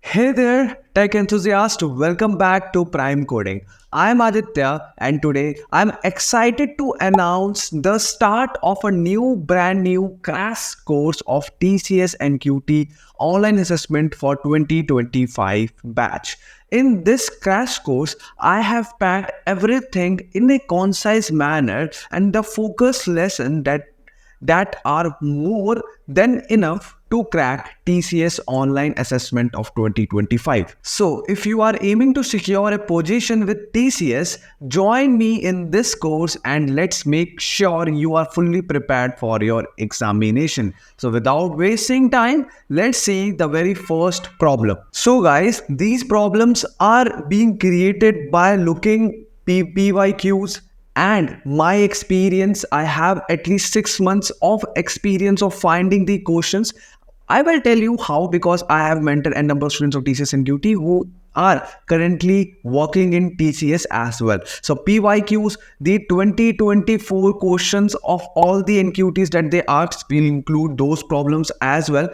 Hey there, tech enthusiast. Welcome back to Prime Coding. I'm Aditya, and today I'm excited to announce the start of a brand new crash course of TCS NQT online assessment for 2025 batch. In this crash course, I have packed everything in a concise manner and the focus lesson that are more than enough to crack TCS online assessment of 2025. So, if you are aiming to secure a position with TCS, join me in this course and let's make sure you are fully prepared for your examination. So, without wasting time, let's see the very first problem. So, guys, these problems are being created by looking PYQs and my experience. I have at least 6 months of experience of finding the questions. I will tell you how, because I have mentored a number of students of TCS NQT who are currently working in TCS as well. So PYQs, the 2024 questions of all the NQTs that they asked will include those problems as well,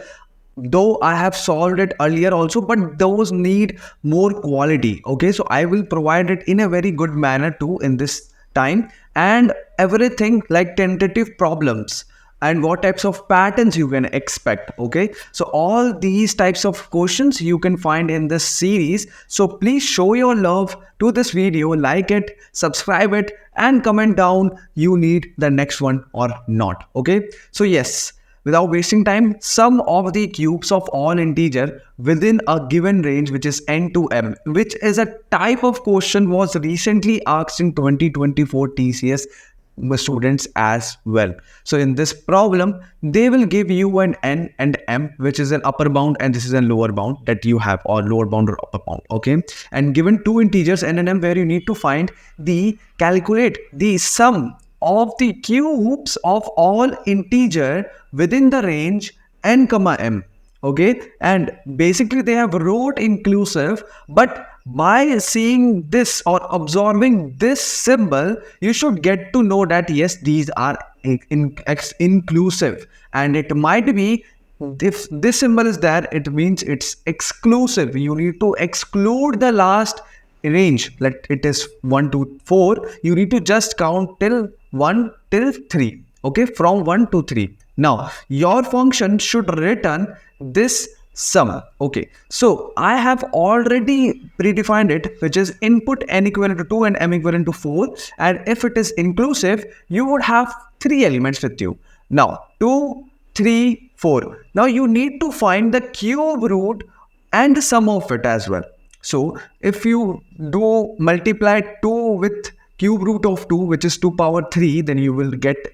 though I have solved it earlier also, but those need more quality. Okay, so I will provide it in a very good manner too in this time, and everything like tentative problems and what types of patterns you can expect. Okay, so all these types of questions you can find in this series. So please show your love to this video, like it, subscribe it, and comment down you need the next one or not. Okay, so yes, without wasting time, sum of the cubes of all integer within a given range, which is n to m, which is a type of question was recently asked in 2024 TCS students as well. So in this problem, they will give you an n and m, which is an upper bound, and this is a lower bound that you have, or lower bound or upper bound. Okay, and given two integers n and m, where you need to calculate the sum of the cubes of all integer within the range n comma m. Okay, and basically they have wrote inclusive, but by seeing this or observing this symbol, you should get to know that yes, these are inclusive, and it might be, if this symbol is there, it means it's exclusive. You need to exclude the last range, like it is 1 to 4. You need to just count till 1 till 3. Okay, from 1 to 3. Now your function should return this sum. Okay, so I have already predefined it, which is input n equivalent to 2 and m equivalent to 4, and if it is inclusive, you would have 3 elements with you. Now 2, 3, 4. Now you need to find the cube root and the sum of it as well. So if you do multiply 2 with cube root of 2, which is 2 power 3, then you will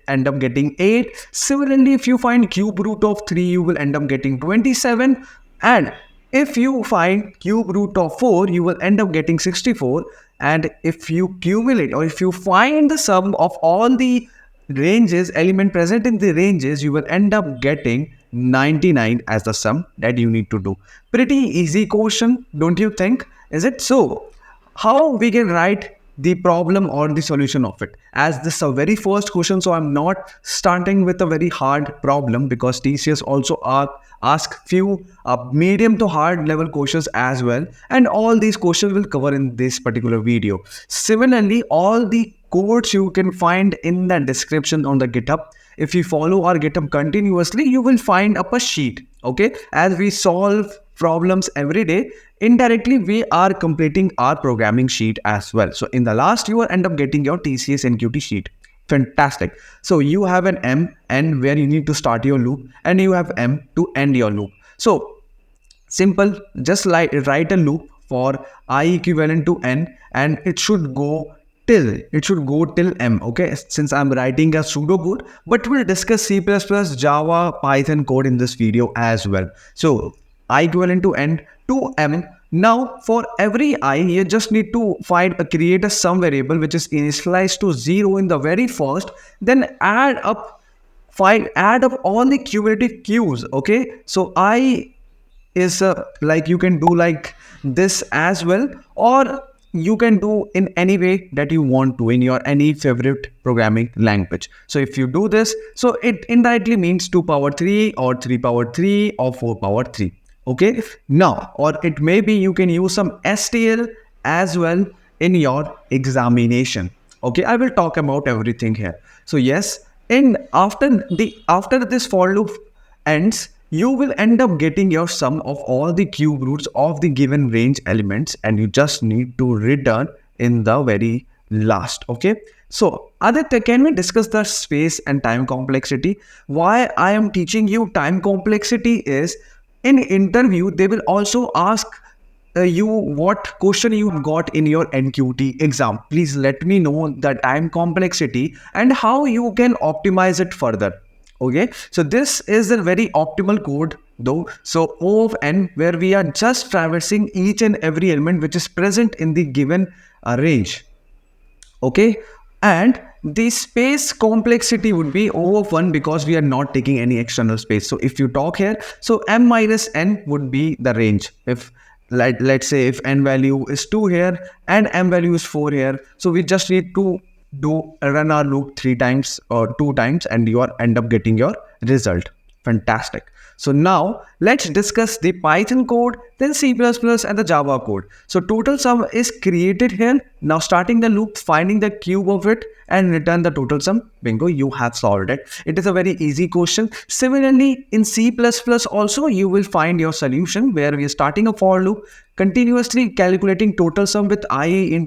end up getting 8. Similarly, if you find cube root of 3, you will end up getting 27. And if you find cube root of 4, you will end up getting 64. And if you cumulate, or if you find the sum of all the ranges, element present in the ranges, you will end up getting 99 as the sum that you need to do. Pretty easy question, don't you think? Is it? So how we can write the problem or the solution of it, as this is a very first question, so I'm not starting with a very hard problem, because TCS also ask few medium to hard level questions as well, and all these questions will cover in this particular video. Similarly, all the codes you can find in the description on the GitHub. If you follow our GitHub continuously, you will find up a sheet. Okay, as we solve problems every day, indirectly we are completing our programming sheet as well. So in the last, you will end up getting your TCS NQT sheet. Fantastic. So you have an m n where you need to start your loop, and you have m to end your loop. So simple, just like write a loop for I equivalent to n, and it should go till m. Okay, since I'm writing a pseudocode, but we'll discuss C++, Java, Python code in this video as well. So I equivalent to n to m. Now for every I, you just need to create a sum variable which is initialized to 0 in the very first, then add up all the cumulative queues. Okay, so I is like, you can do like this as well, or you can do in any way that you want to in your any favorite programming language. So if you do this, so it indirectly means 2 power 3 or 3 power 3 or 4 power 3. Okay, now, or it may be you can use some STL as well in your examination. Okay, I will talk about everything here. So yes, and after this for loop ends, you will end up getting your sum of all the cube roots of the given range elements, and you just need to return in the very last. Okay, so Aditya, can we discuss the space and time complexity? Why I am teaching you time complexity is, in interview they will also ask you what question you got in your NQT exam. Please let me know the time complexity and how you can optimize it further. Okay, so this is a very optimal code though. So O of n, where we are just traversing each and every element which is present in the given range. Okay, and the space complexity would be O of 1 because we are not taking any external space. So if you talk here, so m minus n would be the range. If let's say if n value is 2 here and m value is 4 here, so we just need to run our loop 3 times or 2 times and you are end up getting your result. Fantastic. So now let's discuss the Python code, then C++ and the Java code. So total sum is created here. Now starting the loop, finding the cube of it and return the total sum. Bingo, you have solved it. It is a very easy question. Similarly, in C++ also you will find your solution where we are starting a for loop, continuously calculating total sum with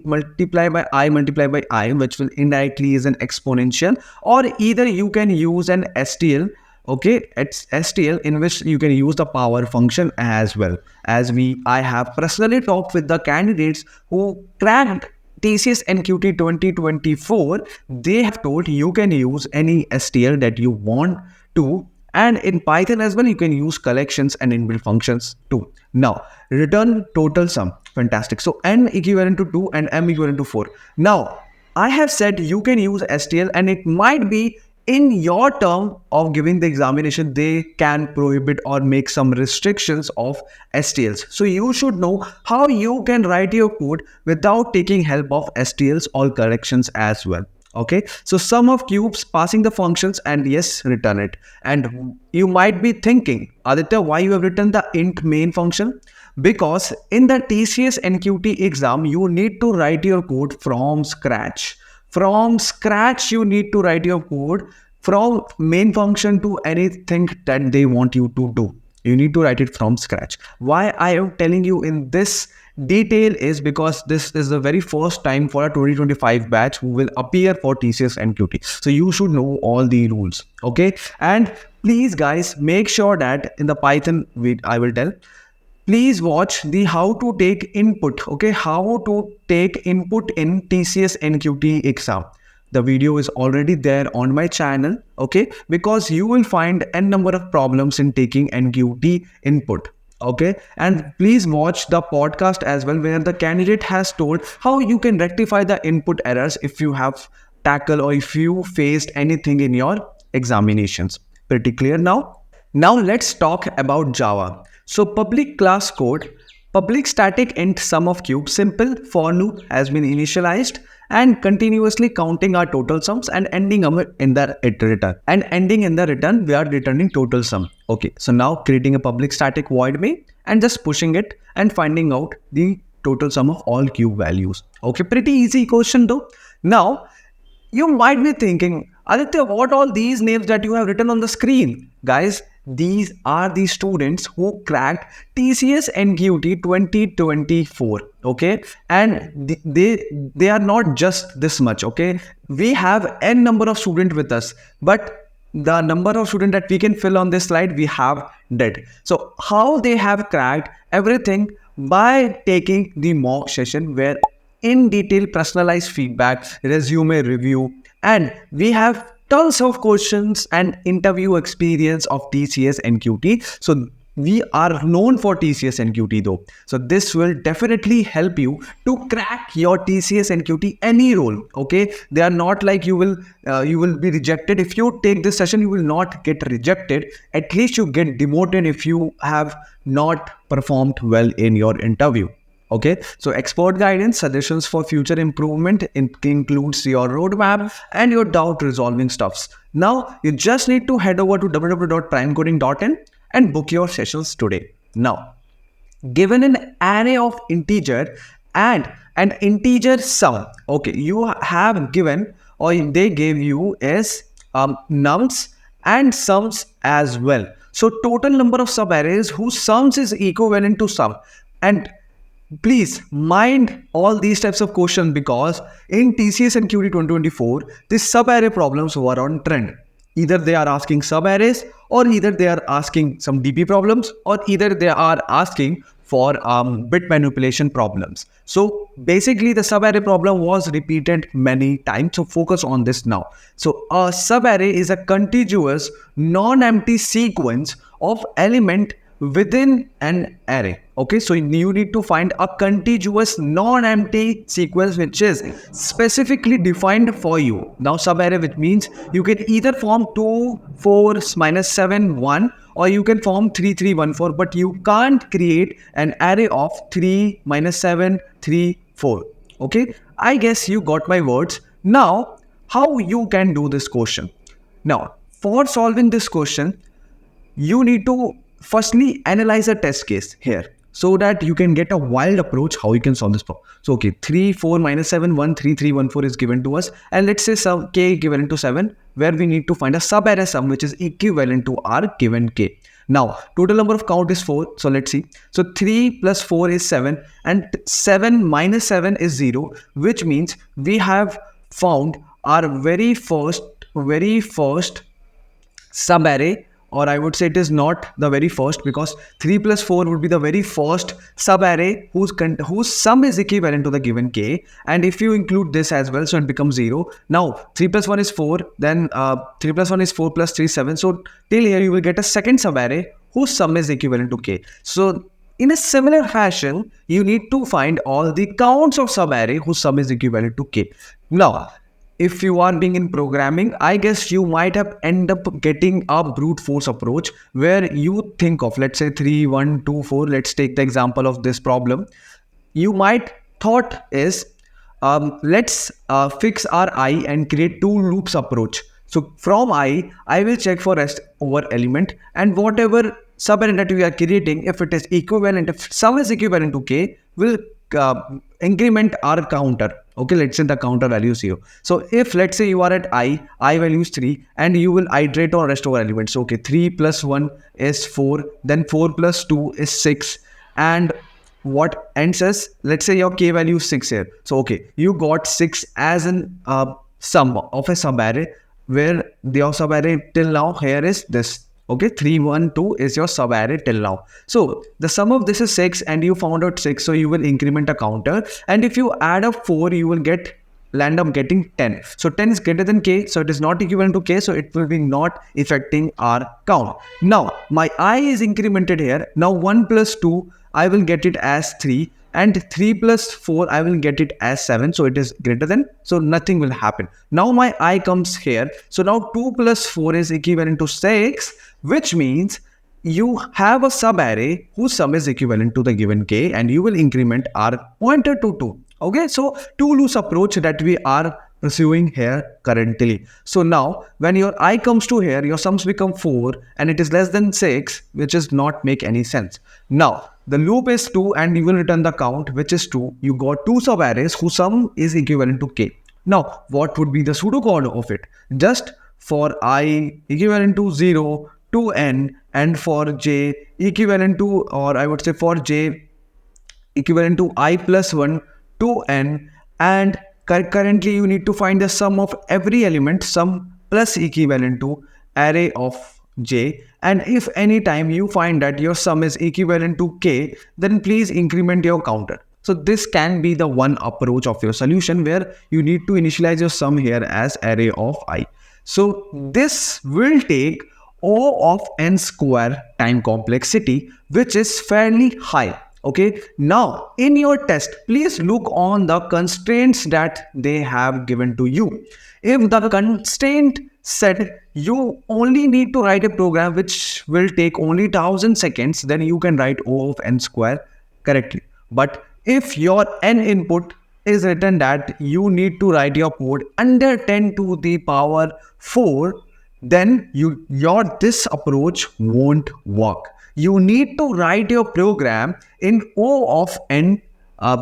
multiply by I, which will indirectly is an exponential, or either you can use an STL. Okay, it's STL in which you can use the power function as well. As I have personally talked with the candidates who cracked TCS NQT 2024, they have told you can use any STL that you want to, and in Python as well you can use collections and inbuilt functions too. Now return total sum. Fantastic. So n equivalent to 2 and m equivalent to 4. Now I have said you can use STL, and it might be in your term of giving the examination, they can prohibit or make some restrictions of STLs. So you should know how you can write your code without taking help of STLs or corrections as well. Okay, so sum of cubes, passing the functions, and yes, return it. And you might be thinking, Aditya, why you have written the int main function? Because in the TCS NQT exam, you need to write your code from scratch. From scratch, you need to write your code from main function to anything that they want you to do. You need to write it from scratch. Why I am telling you in this detail is because this is the very first time for a 2025 batch who will appear for TCS NQT. So you should know all the rules. Okay, and please guys, make sure that in the Python I will tell, please watch the how to take input. Okay, how to take input in TCS NQT exam. The video is already there on my channel. Okay, because you will find n number of problems in taking NQT input. Okay, and please watch the podcast as well where the candidate has told how you can rectify the input errors if you have tackled or if you faced anything in your examinations. Pretty clear now? Now let's talk about Java. So public class code, public static int sum of cubes, simple for loop has been initialized and continuously counting our total sums and ending in the return. And ending in the return, we are returning total sum. Okay, so now creating a public static void main and just pushing it and finding out the total sum of all cube values. Okay, pretty easy question though. Now, you might be thinking, Aditya, what all these names that you have written on the screen? Guys, these are the students who cracked TCS NQT 2024. Okay, and they are not just this much. Okay, we have n number of students with us, but the number of students that we can fill on this slide, we have dead. So how they have cracked everything? By taking the mock session where in detail personalized feedback, resume review, and we have tons of questions and interview experience of TCS NQT. So we are known for TCS NQT though. So this will definitely help you to crack your TCS NQT any role. Okay, they are not like you will be rejected. If you take this session, you will not get rejected. At least you get demoted if you have not performed well in your interview. Okay, so expert guidance, suggestions for future improvement includes your roadmap and your doubt resolving stuffs. Now you just need to head over to www.primecoding.in and book your sessions today. Now, given an array of integer and an integer sum, okay, you have given, or they gave you is nums and sums as well. So total number of subarrays whose sums is equivalent to sum. And please mind all these types of questions, because in TCS NQT 2024, these subarray problems were on trend. Either they are asking subarrays, or either they are asking some DP problems, or either they are asking for bit manipulation problems. So basically the subarray problem was repeated many times. So focus on this now. So a subarray is a contiguous non-empty sequence of element within an array. Okay, so you need to find a contiguous non-empty sequence which is specifically defined for you. Now subarray, which means you can either form 2 4 minus 7 1, or you can form 3 3 1 4, but you can't create an array of 3 minus 7 3 4. Okay, I guess you got my words. Now how you can do this question? Now for solving this question, you need to firstly analyze a test case here, so that you can get a wild approach how you can solve this problem. So okay, 3 4 minus 7 1 3 3 1 4 is given to us, and let's say sum k equivalent to 7, where we need to find a subarray sum which is equivalent to our given k. Now total number of count is 4, so let's see. So 3 plus 4 is 7, and 7 minus 7 is 0, which means we have found our very first subarray, or I would say it is not the very first, because 3 plus 4 would be the very first subarray whose sum is equivalent to the given k, and if you include this as well, so it becomes 0. Now 3 plus 1 is 4, then 3 plus 1 is 4 plus 3 7, so till here you will get a second subarray whose sum is equivalent to k. So in a similar fashion, you need to find all the counts of subarray whose sum is equivalent to k. Now if you are being in programming, I guess you might have end up getting a brute force approach, where you think of, let's say 3 1 2 4. Let's take the example of this problem. You might thought is, let's fix our I and create two loops approach. So from I will check for rest over element, and whatever subarray that we are creating, if it is equivalent, if sum is equivalent to k, will increment our counter. Okay, let's say the counter values here. So if let's say you are at I value is 3, and you will iterate on rest over elements. So okay, 3 plus 1 is 4, then 4 plus 2 is 6, and what ends as, let's say your k value is 6 here. So okay, you got 6 as an sum of a subarray, where your subarray till now here is this. Okay, 3 1 2 is your subarray till now. So the sum of this is 6, and you found out 6, so you will increment a counter, and if you add up 4, you will land up getting 10. So 10 is greater than k, so it is not equivalent to k, so it will be not affecting our count. Now my I is incremented here. Now 1 plus 2 I will get it as 3, and 3 plus 4 I will get it as 7, so it is greater than, so nothing will happen. Now my I comes here, so now 2 plus 4 is equivalent to 6, which means you have a subarray whose sum is equivalent to the given k, and you will increment our pointer to 2. Okay, so two loose approach that we are pursuing here currently. So now when your I comes to here, your sums become 4, and it is less than 6, which is not make any sense. Now the loop is 2, and you will return the count, which is 2. You got two subarrays whose sum is equivalent to k. Now what would be the pseudocode of it? Just for I equivalent to 0 to n, and for j equivalent to, or I would say for j equivalent to I plus 1 to n, and currently you need to find the sum of every element, sum plus equivalent to array of j, and if any time you find that your sum is equivalent to k, then please increment your counter. So this can be the one approach of your solution, where you need to initialize your sum here as array of I. So this will take O of n square time complexity, which is fairly high. Okay, now in your test, please look on the constraints that they have given to you. If the constraint said you only need to write a program which will take only 1000 seconds, then you can write O of n square correctly. But if your n input is written that you need to write your code under 10 to the power 4, then your this approach won't work. you need to write your program in O of n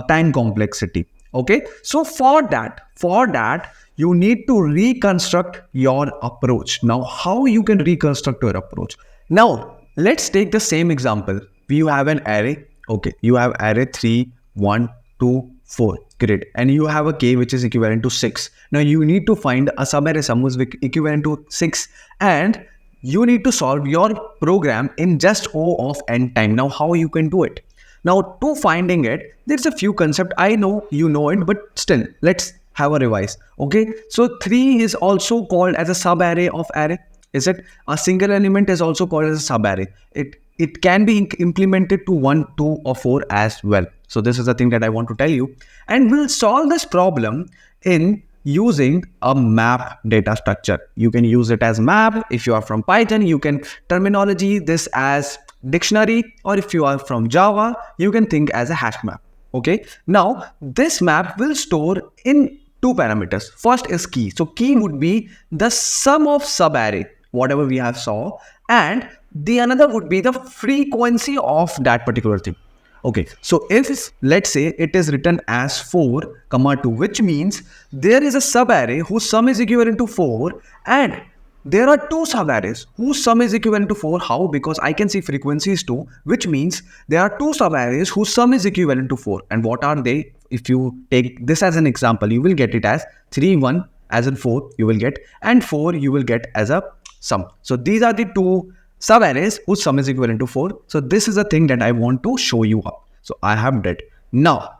time complexity. Okay, so for that you need to reconstruct your approach. Now, how you can reconstruct your approach? Now, let's take the same example. You have an array. Okay, you have array 3, 1, 2, 4. Great. And you have a k which is equivalent to 6. Now, you need to find a subarray sum which is equivalent to 6, and you need to solve your program in just O of n time. Now, how you can do it? Now, to finding it, there's a few concepts. I know you know it, but still, let's have a revise. Okay, so 3 is also called as a subarray of array. Is it? A single element is also called as a subarray. It can be implemented to 1, 2, or 4 as well. So this is the thing that I want to tell you. And we'll solve this problem in using a map data structure. You can use it as map. If you are from Python, you can terminology this as dictionary, or if you are from Java, you can think as a hash map. Okay, now this map will store in 2 parameters. First is key. So key would be the sum of subarray, whatever we have saw, and the another would be the frequency of that particular thing. Okay, so if let's say it is written as 4, 2, which means there is a subarray whose sum is equivalent to 4, and there are 2 subarrays whose sum is equivalent to 4. How? Because I can see frequencies too, which means there are 2 subarrays whose sum is equivalent to 4. And what are they? If you take this as an example, you will get it as 3, 1 as in 4 you will get, and 4 you will get as a sum. So these are the 2 subarrays whose sum is equivalent to 4. So this is the thing that I want to show you up. So I have did. Now,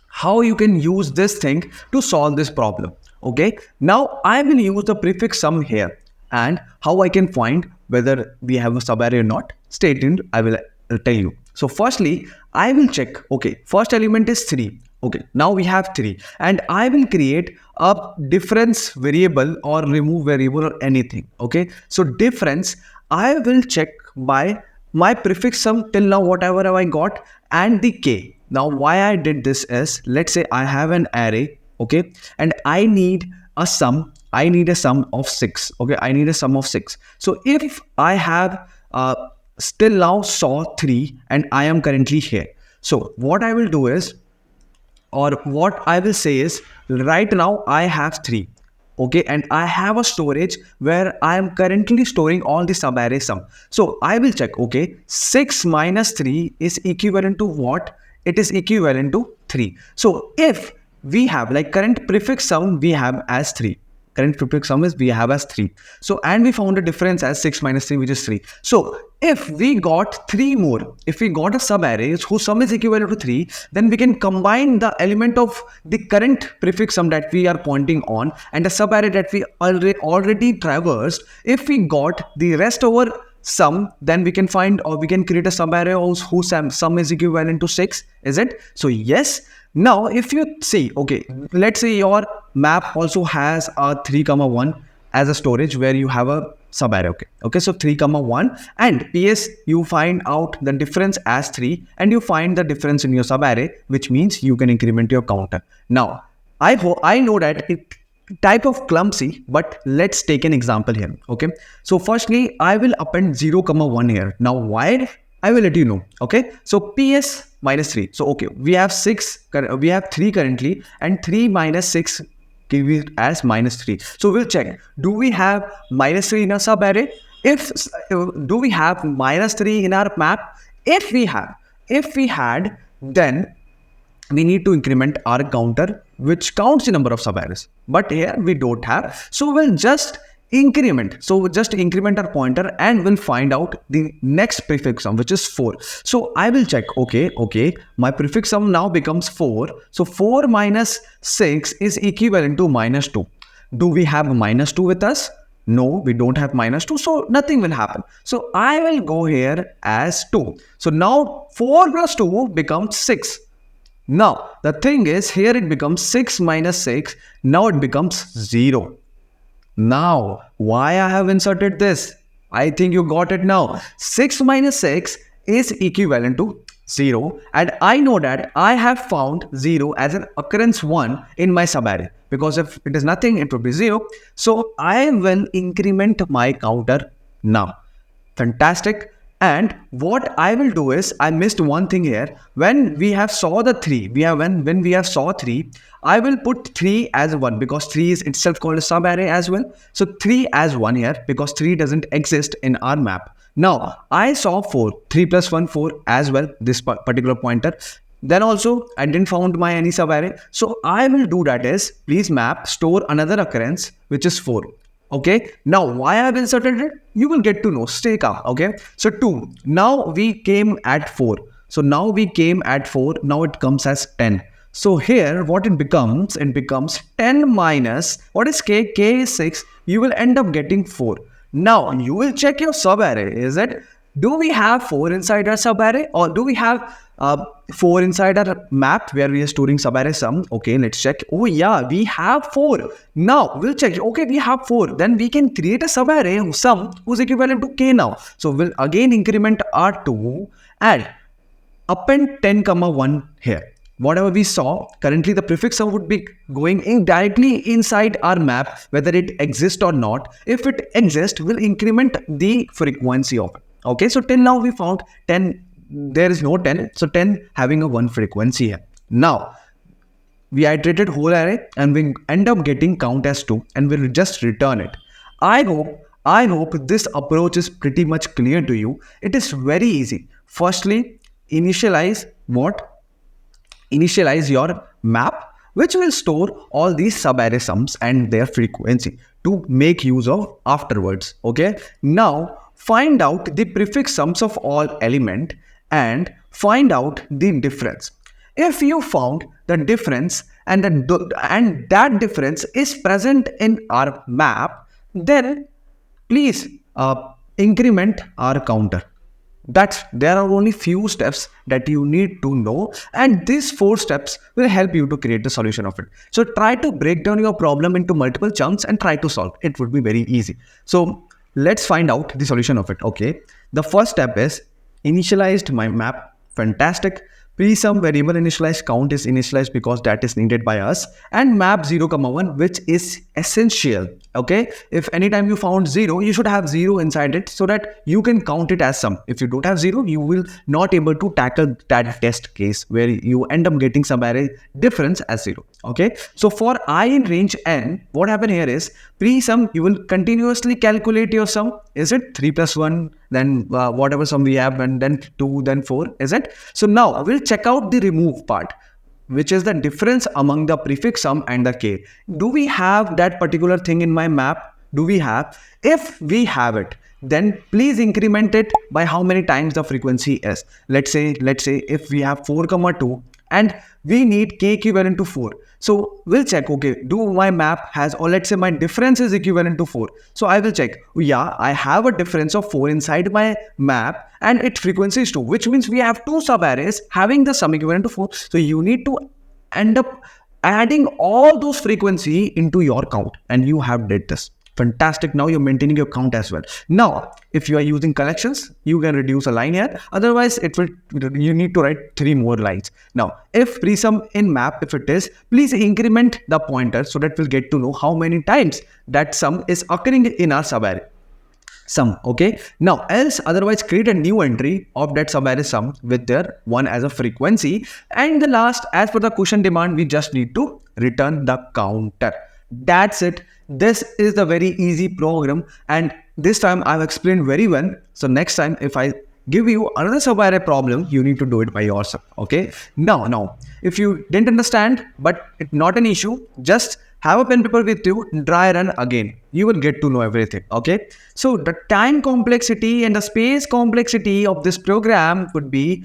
how you can use this thing to solve this problem? Okay, now I will use the prefix sum here, and how I can find whether we have a subarray or not. Stay tuned, I will tell you. So firstly, I will check. Okay, first element is 3. Okay, now we have 3, and I will create a difference variable or remove variable or anything. Okay, so difference I will check by my prefix sum till now, whatever I got, and the k. Now why I did this is, let's say I have an array, okay, and I need a sum. I need a sum of 6. Okay, I need a sum of 6. So if I have still now saw 3 and I am currently here, so what I will do is, or what I will say is, right now I have 3. Okay, and I have a storage where I am currently storing all the subarray sum. So I will check. Okay, 6 minus 3 is equivalent to what? It is equivalent to 3. So if we have like current prefix sum we have as 3. Current prefix sum is we have as 3. So, and we found a difference as 6 minus 3, which is 3. So if we got 3 more, if we got a subarray whose sum is equivalent to 3, then we can combine the element of the current prefix sum that we are pointing on and the subarray that we already traversed. If we got the rest over sum, then we can find, or we can create a subarray whose sum is equivalent to 6. Is it? So yes. Now if you see, okay, let's say your map also has a 3, 1 as a storage where you have a subarray. Okay, so 3, 1, and PS you find out the difference as 3, and you find the difference in your subarray, which means you can increment your counter. Now I know that it type of clumsy, but let's take an example here. Okay, so firstly I will append 0, 1 here. Now why? I will let you know. Okay, so PS minus 3. So okay, we have 3 currently, and 3 minus 6 give it as minus 3. So we'll check, do we have minus 3 in our subarray? Do we have minus 3 in our map? If we had, then we need to increment our counter, which counts the number of subarrays. But here we don't have, so we'll just increment. So we'll just increment our pointer, and we'll find out the next prefix sum, which is 4. So I will check. Okay, my prefix sum now becomes 4. So 4 minus 6 is equivalent to minus 2. Do we have minus 2 with us? No, we don't have minus 2, so nothing will happen. So I will go here as 2. So now 4 plus 2 becomes 6. Now the thing is, here it becomes 6 minus 6. Now it becomes 0. Now, why I have inserted this? I think you got it now. 6 minus 6 is equivalent to 0, and I know that I have found 0 as an occurrence 1 in my subarray, because if it is nothing, it would be 0. So I will increment my counter now. Fantastic. And what I will do is, I missed one thing here. When we have saw the 3, when we have saw 3, I will put 3 as 1 because 3 is itself called a subarray as well. So 3 as 1 here because 3 doesn't exist in our map. Now I saw 4, 3 plus 1, 4 as well, this particular pointer. Then also I didn't found my any subarray. So I will do that is, please map store another occurrence which is 4. Okay, now why I've inserted it, you will get to know. Stay calm. Okay, so 2. Now we came at 4. So now we came at 4. Now it comes as 10. So here what it becomes 10 minus what is k? K is 6. You will end up getting 4. Now you will check your subarray. Is it, do we have 4 inside our subarray, or do we have 4 inside our map where we are storing subarray sum? Okay, let's check. Oh yeah, we have 4. Now we'll check. Okay, we have 4. Then we can create a subarray sum whose equivalent to k now. So we'll again increment R2 and append 10 comma 1 here. Whatever we saw, currently the prefix sum would be going in directly inside our map, whether it exists or not. If it exists, we'll increment the frequency of it. Okay, so till now we found 10, there is no 10, so 10 having a 1 frequency here. Now we iterated whole array and we end up getting count as 2 and we'll just return it. I hope this approach is pretty much clear to you. It is very easy. Firstly, initialize your map, which will store all these subarray sums and their frequency to make use of afterwards. Okay, now find out the prefix sums of all element and find out the difference. If you found the difference and that difference is present in our map, then please increment our counter. There are only few steps that you need to know, and these 4 steps will help you to create the solution of it. So try to break down your problem into multiple chunks and try to solve. It would be very easy. So let's find out the solution of it. Okay, the first step is initialized my map. Fantastic. Pre-sum variable initialized, count is initialized because that is needed by us, and map 0 comma 1, which is essential. Okay, if anytime you found 0, you should have 0 inside it so that you can count it as sum. If you don't have 0, you will not able to tackle that test case where you end up getting subarray difference as 0. Okay, so for I in range n, what happen here is pre-sum you will continuously calculate your sum. Is it 3 plus 1, then whatever sum we have, and then 2, then 4, is it? So now we'll check out the remove part, which is the difference among the prefix sum and the k. Do we have that particular thing in my map? Do we have? If we have it, then please increment it by how many times the frequency is. Let's say if we have 4 comma 2 and we need k equivalent to 4. So we'll check, okay, do my map has, or let's say my difference is equivalent to 4. So I will check, yeah, I have a difference of 4 inside my map and its frequency is 2, which means we have 2 subarrays having the sum equivalent to 4. So you need to end up adding all those frequency into your count, and you have did this. Fantastic. Now you're maintaining your count as well. Now, if you are using collections, you can reduce a line here. Otherwise, you need to write 3 more lines. Now, if pre-sum in map, if it is, please increment the pointer so that we'll get to know how many times that sum is occurring in our subarray sum. Okay. Now, else otherwise create a new entry of that subarray sum with their 1 as a frequency. And the last, as per the question demand, we just need to return the counter. That's it. This is the very easy program, and this time I've explained very well. So next time if I give you another subarray problem, you need to do it by yourself. Okay. Now, if you didn't understand, but it's not an issue, just have a pen paper with you, dry run again. You will get to know everything. Okay. So the time complexity and the space complexity of this program would be,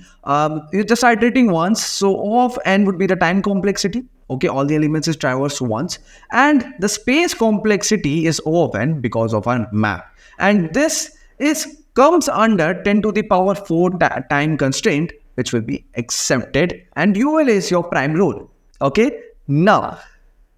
you're just iterating once. So O of n would be the time complexity. Okay, all the elements is traversed once, and the space complexity is O of n because of our map, and this comes under 10 to the power 4 time constraint, which will be accepted, and UL is your prime rule. Okay, now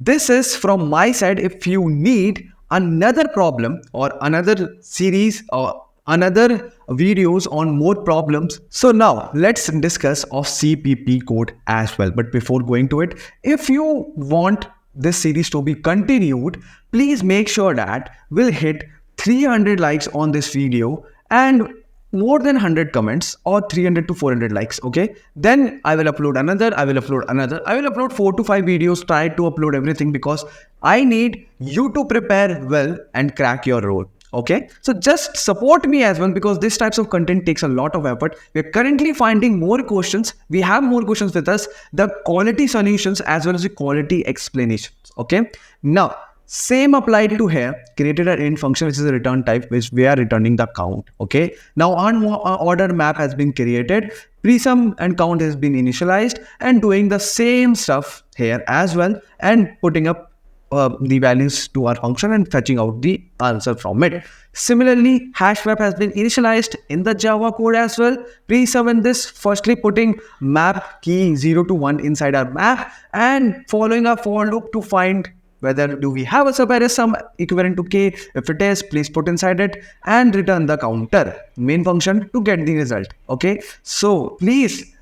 this is from my side. If you need another problem or another series or another videos on more problems, so now let's discuss of CPP code as well. But before going to it, if you want this series to be continued, please make sure that we'll hit 300 likes on this video, and more than 100 comments or 300 to 400 likes, okay, then I will upload another, I will upload another, I will upload 4 to 5 videos, try to upload everything, because I need you to prepare well and crack your role. Okay, so just support me as well, because this types of content takes a lot of effort. We're currently finding more questions, we have more questions with us, the quality solutions as well as the quality explanations. Okay, now same applied to here. Created an int function, which is a return type, which we are returning the count. Okay, now on order map has been created, presum and count has been initialized, and doing the same stuff here as well, and putting up the values to our function and fetching out the answer from it. Similarly, hash map has been initialized in the Java code as well. Presum in this, firstly putting map key 0 to 1 inside our map, and following a for loop to find whether do we have a subarray sum equivalent to k. If it is, please put inside it and return the counter main function to get the result. Okay, so please,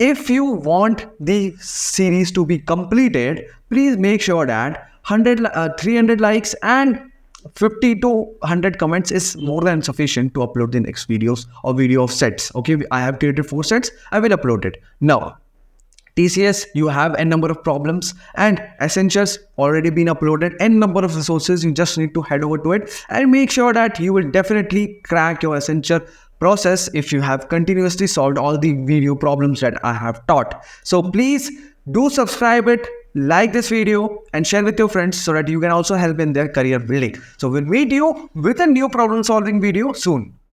if you want the series to be completed, please make sure that 300 likes and 50 to 100 comments is more than sufficient to upload the next videos or video of sets. Okay, I have created 4 sets, I will upload it. Now, TCS, you have n number of problems, and essentials already been uploaded, n number of resources, you just need to head over to it and make sure that you will definitely crack your essential process if you have continuously solved all the video problems that I have taught. So please do subscribe it, like this video and share with your friends so that you can also help in their career building. So we'll meet you with a new problem solving video soon.